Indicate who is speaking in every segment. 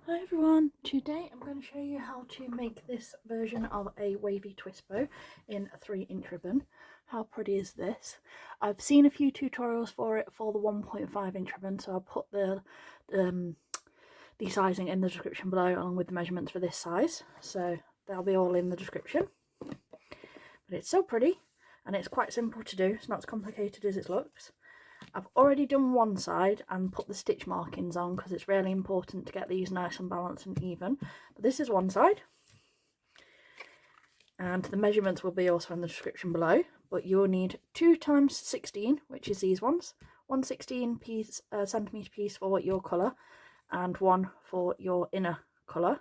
Speaker 1: Hi everyone, today I'm going to show you how to make this version of a wavy twist bow in a 3-inch ribbon. How pretty is this? I've seen a few tutorials for it for the 1.5-inch ribbon, so I'll put the sizing in the description below along with the measurements for this size, so they'll be all in the description. But it's so pretty and it's quite simple to do, it's not as complicated as it looks. I've already done one side and put the stitch markings on because it's really important to get these nice and balanced and even. But this is one side, and the measurements will be also in the description below. But you'll need 2 times 16, which is these ones, 1/16 centimetre piece for your colour and one for your inner colour,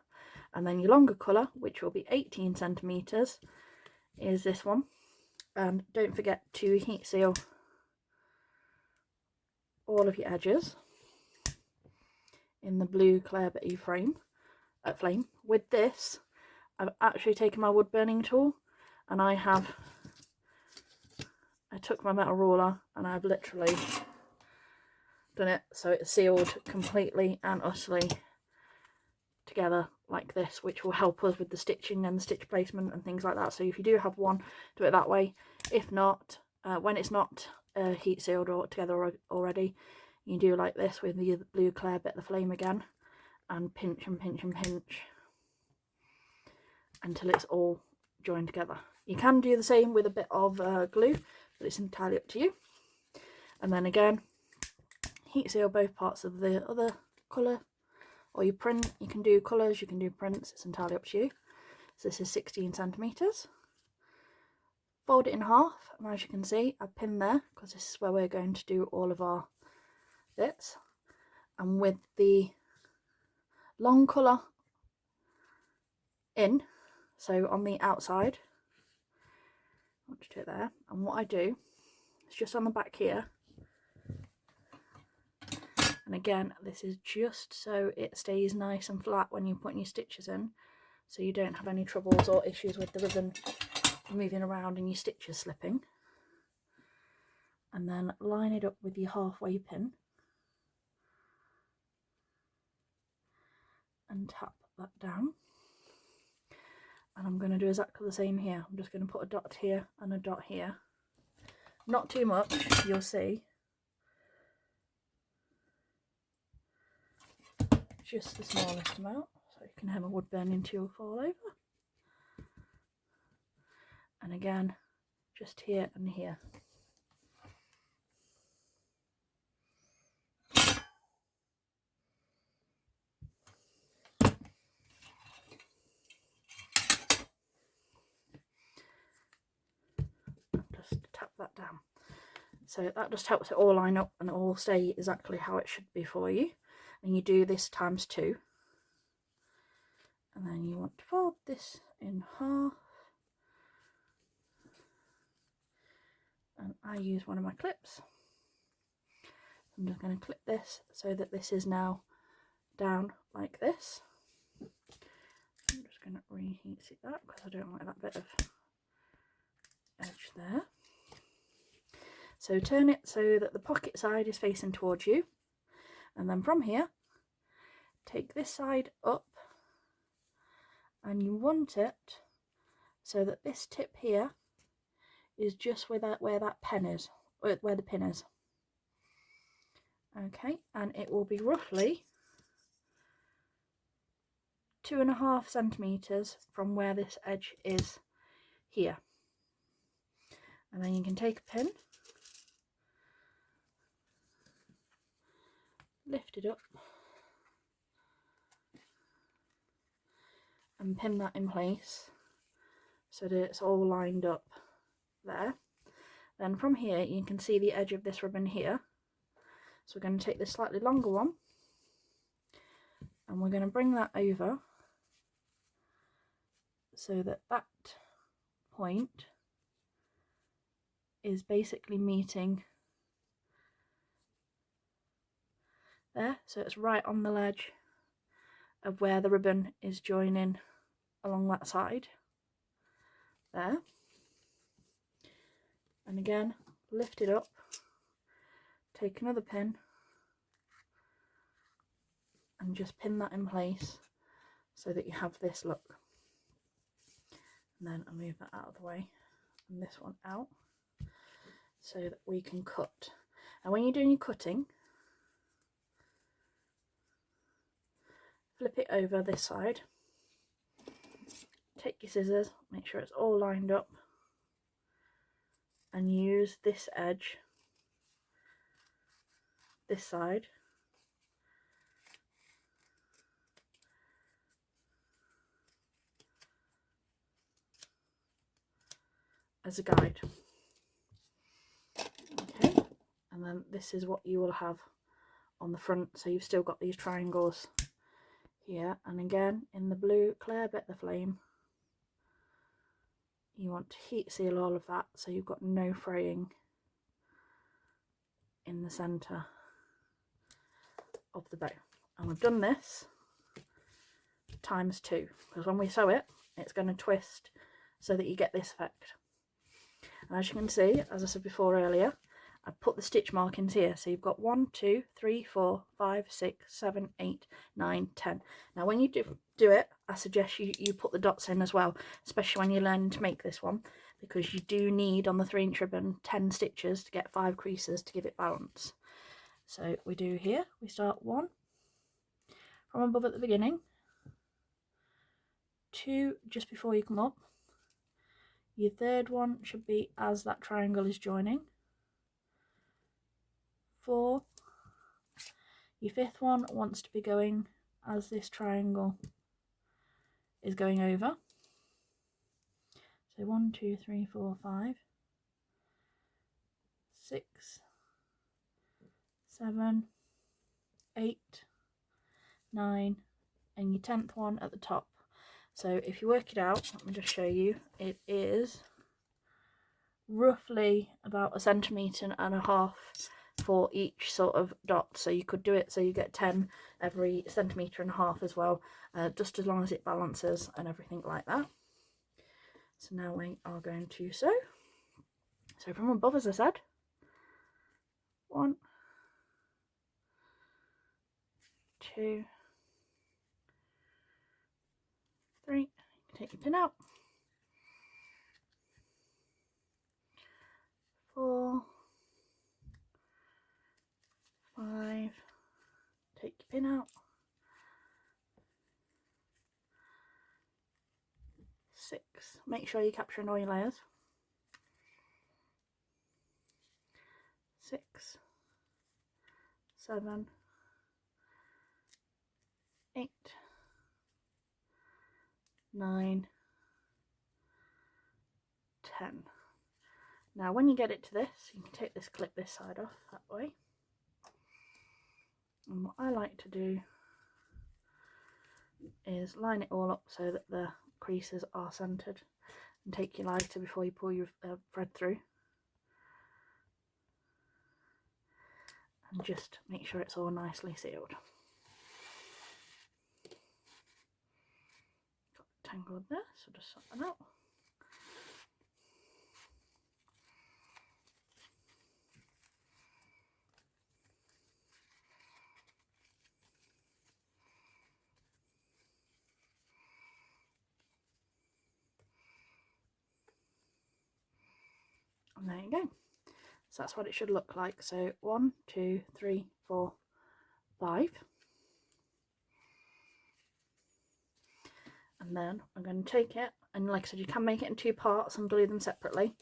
Speaker 1: and then your longer colour, which will be 18 centimetres, is this one. And don't forget to heat seal all of your edges in the blue Clare Betty flame. With this, I've actually taken my wood burning tool and I took my metal ruler and I've literally done it so it's sealed completely and utterly together like this, which will help us with the stitching and the stitch placement and things like that. So if you do have one, do it that way. If not, when it's not heat sealed or together already, you do like this with the blue Clare Bit the Flame again, and pinch and pinch and pinch until it's all joined together. You can do the same with a bit of glue, but it's entirely up to you. And then again, heat seal both parts of the other colour, or you print. You can do colours, you can do prints, it's entirely up to you. So this is 16 centimetres. Fold it in half, and as you can see, I pinned there because this is where we're going to do all of our bits. And with the long colour in, so on the outside, I want to do it there, and what I do is just on the back here, and again this is just so it stays nice and flat when you're putting your stitches in, so you don't have any troubles or issues with the ribbon moving around and your stitches slipping. And then line it up with your halfway pin and tap that down. And I'm going to do exactly the same here. I'm just going to put a dot here and a dot here. Not too much, you'll see. Just the smallest amount, so you can have a wood burn into your fall over. And again, just here and here. Just tap that down. So that just helps it all line up and all stay exactly how it should be for you. And you do this times 2. And then you want to fold this in half. And I use one of my clips. I'm just going to clip this so that this is now down like this. I'm just going to reheat that because I don't like that bit of edge there. So turn it so that the pocket side is facing towards you, and then from here take this side up, and you want it so that this tip here is just where that pen is, where the pin is. Okay, and it will be roughly 2.5 centimetres from where this edge is here. And then you can take a pin, lift it up and pin that in place so that it's all lined up there. Then from here you can see the edge of this ribbon here, so we're going to take this slightly longer one and we're going to bring that over so that that point is basically meeting there, so it's right on the ledge of where the ribbon is joining along that side there. And again, lift it up, take another pin and just pin that in place so that you have this look. And then I'll move that out of the way and this one out so that we can cut. And when you're doing your cutting, flip it over this side, take your scissors, make sure it's all lined up, and use this edge, this side, as a guide. Okay, and then this is what you will have on the front, so you've still got these triangles here. And again, in the blue, Claire bet the flame, you want to heat seal all of that so you've got no fraying in the centre of the bow. And we've done this ×2, because when we sew it, it's going to twist so that you get this effect. And as you can see, as I said before earlier, I put the stitch markings here, so you've got 1, 2, 3, 4, 5, 6, 7, 8, 9, 10. Now when you do it, I suggest you put the dots in as well, especially when you're learning to make this one, because you do need, on the 3-inch ribbon, 10 stitches to get 5 creases to give it balance. So we do here, we start 1 from above at the beginning, 2 just before you come up, your third one should be as that triangle is joining, 4, your fifth one wants to be going as this triangle is going over, so 1, 2, 3, 4, 5, 6, 7, 8, 9, and your 10th one at the top. So if you work it out, let me just show you, it is roughly about 1.5 centimetres for each sort of dot. So you could do it so you get 10 every 1.5 centimetres as well, just as long as it balances and everything like that. So now we are going to sew. So from above, as I said, 1, 2, 3, take your pin out, 4, 5, take your pin out, 6, make sure you're capturing all your layers, 6, 7, 8, 9, 10. Now when you get it to this, you can take this clip this side off that way, and what I like to do is line it all up so that the creases are centered, and take your lighter before you pull your thread through and just make sure it's all nicely sealed. Got it tangled there, so just sort that out. And there you go. So that's what it should look like. So 1, 2, 3, 4, 5. And then I'm going to take it, and like I said, you can make it in 2 parts and glue them separately.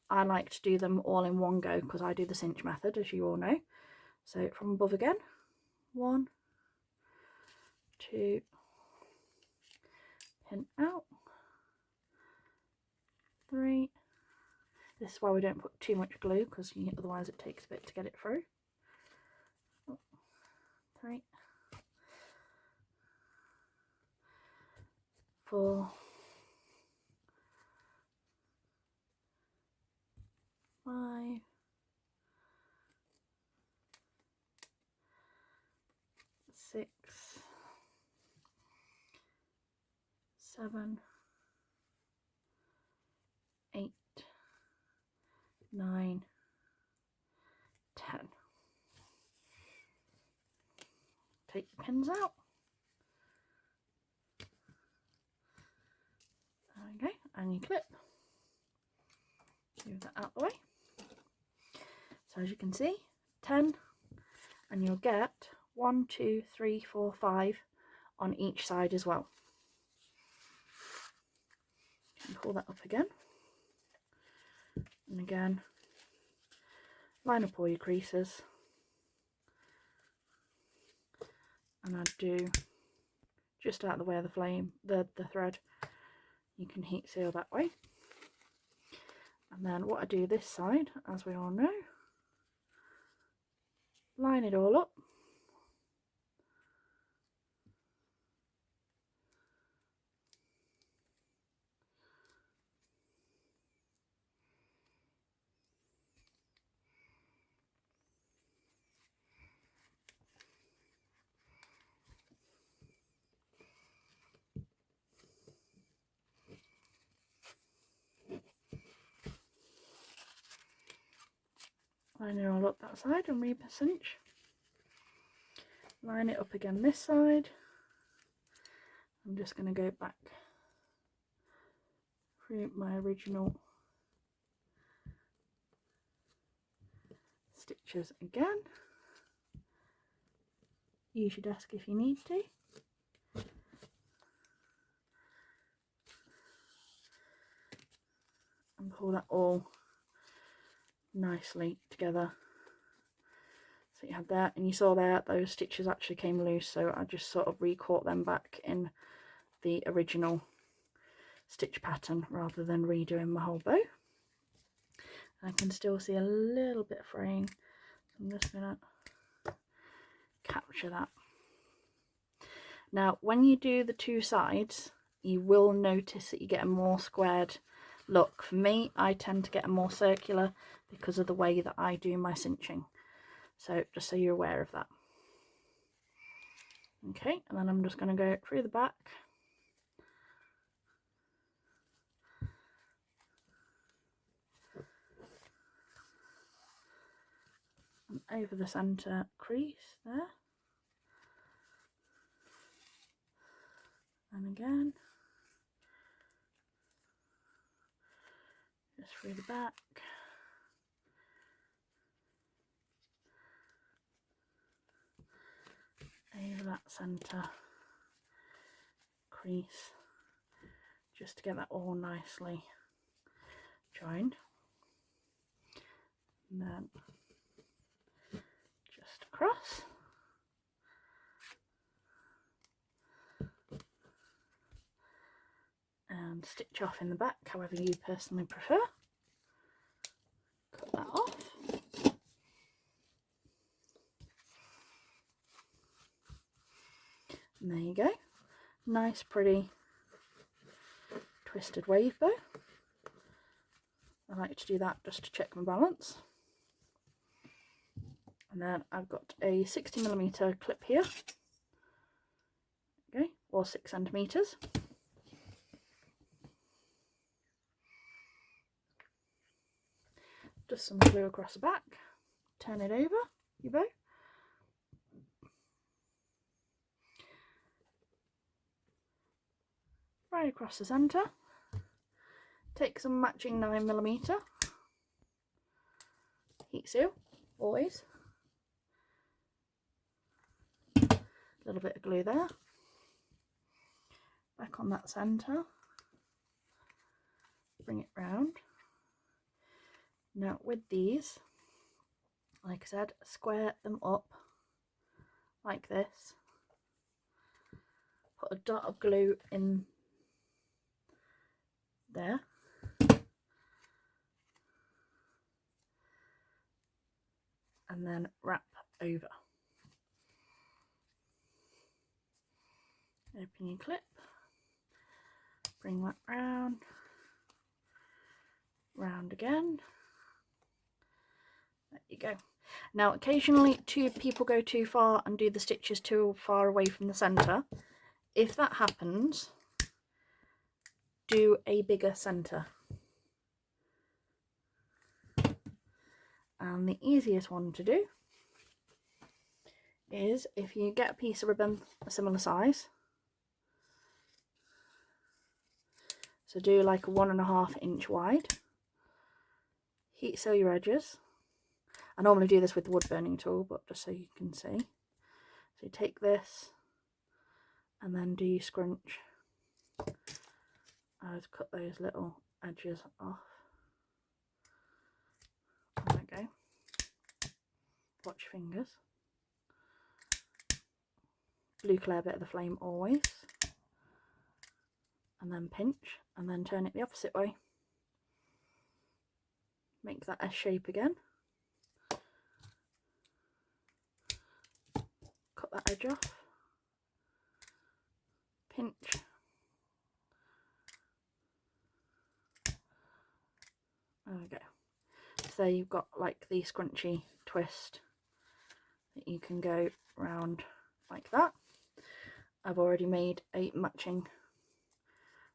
Speaker 1: I like to do them all in one go because I do the cinch method, as you all know. So from above again, 1, 2, pin out, 3. This is why we don't put too much glue, because otherwise it takes a bit to get it through. 3, 4, 5, 6, 7, 8, 9, 10. Take your pins out. halfpenny clip. Move that out the way. So as you can see, 10, and you'll get 1, 2, 3, 4, 5 on each side as well. And pull that up again, and again line up all your creases, and I'd do just out of the way of the flame, the thread. You can heat seal that way. And then what I do this side, as we all know, line it all up, line it all up that side and re-cinch. Line it up again this side. I'm just going to go back through my original stitches again. Use your desk if you need to. And pull that all nicely together. So you had that, and you saw there those stitches actually came loose, so I just sort of re-caught them back in the original stitch pattern rather than redoing my whole bow. I can still see a little bit of fraying, so I'm just going to capture that. Now when you do the two sides, you will notice that you get a more squared look. For me, I tend to get a more circular because of the way that I do my cinching. So just so you're aware of that. Okay, and then I'm just going to go through the back. And over the centre crease there. And again. Just through the back. Over that centre crease, just to get that all nicely joined, and then just across, and stitch off in the back however you personally prefer. Cut that off. And there you go, nice pretty twisted wave bow. I like to do that just to check my balance. And then I've got a 60mm clip here, okay, or 6 centimeters. Just some glue across the back, turn it over your bow. Right across the centre, take some matching 9mm, heat seal, always, a little bit of glue there, back on that centre, bring it round. Now with these, like I said, square them up like this, put a dot of glue in there, and then wrap over. Open your clip, bring that round, round again. There you go. Now occasionally people go too far and do the stitches too far away from the centre. If that happens, do a bigger centre. And the easiest one to do is if you get a piece of ribbon a similar size, So do like a 1.5 inch wide. Heat seal your edges. I normally do this with the wood burning tool, but just so you can see. So you take this and then do your scrunch. I would cut those little edges off. There we go. Watch your fingers. Blue clear bit of the flame always. And then pinch and then turn it the opposite way. Make that S shape again. Cut that edge off. Pinch. There we go. So you've got like the scrunchy twist that you can go round like that. I've already made a matching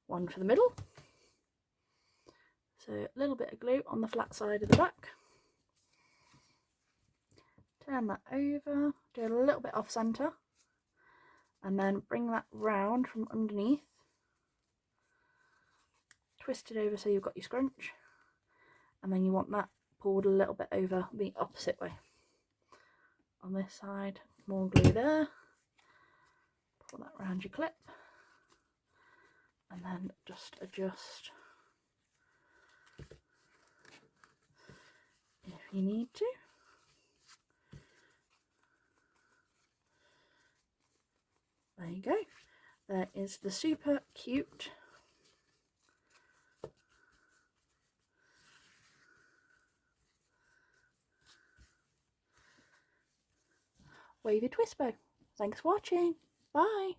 Speaker 1: one for the middle. So a little bit of glue on the flat side of the back. Turn that over, do a little bit off centre, and then bring that round from underneath. Twist it over so you've got your scrunch, and then you want that pulled a little bit over the opposite way. On this side, more glue there. Pull that around your clip, and then just adjust if you need to. There you go. There is the super cute wavy twist bow. Thanks for watching. Bye.